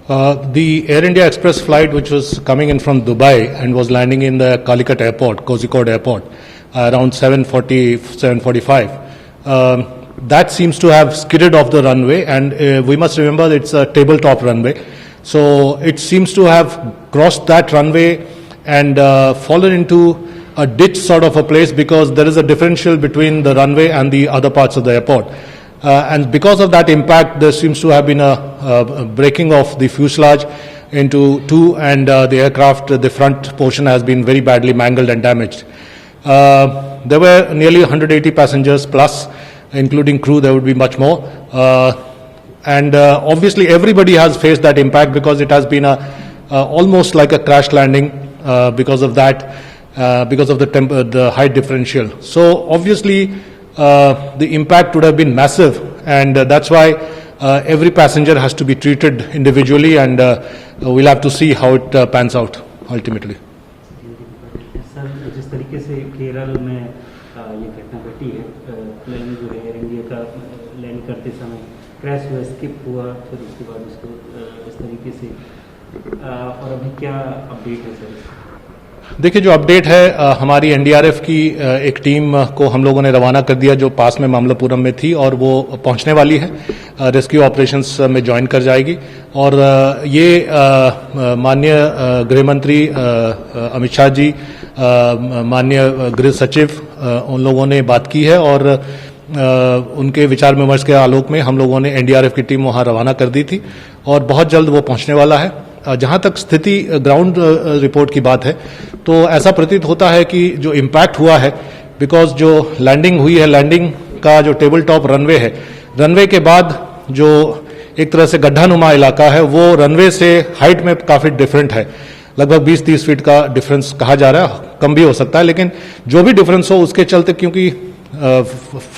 The Air India Express flight, which was coming in from Dubai and was landing in the Calicut airport, Kozhikode airport, around 7:40, 7:45, that seems to have skidded off the runway, and we must remember it's a tabletop runway. So it seems to have crossed that runway and fallen into a ditch sort of a place, because there is a differential between the runway and the other parts of the airport. And because of that impact, there seems to have been a breaking of the fuselage into two, and the aircraft, the front portion has been very badly mangled and damaged. There were nearly 180 passengers plus, including crew. There would be much more. And obviously everybody has faced that impact, because it has been almost like a crash landing because of that, because of the height differential. So obviously the impact would have been massive, and that's why every passenger has to be treated individually, and we'll have to see how it pans out ultimately. Sir, जिस तरीके से केरल में ये घटना घटी है, plane जो है एयर इंडिया का लैंड करते समय क्रैश हुआ, स्किप हुआ, फिर उसके बाद उसको इस तरीके से, और अभी क्या अपडेट है सर? देखिए, जो अपडेट है, हमारी एनडीआरएफ की एक टीम को हम लोगों ने रवाना कर दिया, जो पास में मामलापुरम में थी, और वो पहुंचने वाली है, रेस्क्यू ऑपरेशंस में ज्वाइन कर जाएगी। और ये माननीय गृह मंत्री अमित शाह जी, माननीय गृह सचिव, उन लोगों ने बात की है, और उनके विचार विमर्श के आलोक में हम लोगों ने एनडीआरएफ की टीम वहां रवाना कर दी थी, और बहुत जल्द वो पहुंचने वाला है। जहां तक स्थिति ग्राउंड रिपोर्ट की बात है, तो ऐसा प्रतीत होता है कि जो इम्पैक्ट हुआ है, बिकॉज जो लैंडिंग हुई है, लैंडिंग का जो टेबल टॉप रनवे है, रनवे के बाद जो एक तरह से गड्ढानुमा इलाका है, वो रनवे से हाइट में काफी डिफरेंट है। लगभग 20-30 फीट का डिफरेंस कहा जा रहा है, कम भी हो सकता है, लेकिन जो भी डिफरेंस हो उसके चलते, क्योंकि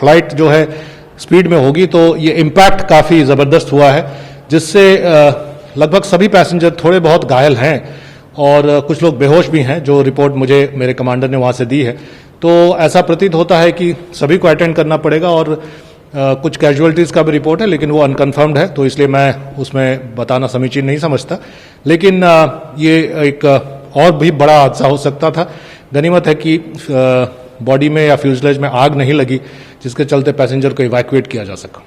फ्लाइट जो है स्पीड में होगी, तो ये इम्पैक्ट काफी जबरदस्त हुआ है, जिससे लगभग सभी पैसेंजर थोड़े बहुत घायल हैं, और कुछ लोग बेहोश भी हैं, जो रिपोर्ट मुझे मेरे कमांडर ने वहां से दी है। तो ऐसा प्रतीत होता है कि सभी को अटेंड करना पड़ेगा, और कुछ कैजुअलिटीज का भी रिपोर्ट है, लेकिन वो अनकन्फर्म्ड है, तो इसलिए मैं उसमें बताना समीचीन नहीं समझता। लेकिन ये एक और भी बड़ा हादसा हो सकता था। गनीमत है कि बॉडी में या फ्यूजलेज में आग नहीं लगी, जिसके चलते पैसेंजर को इवैक्यूएट किया जा सका।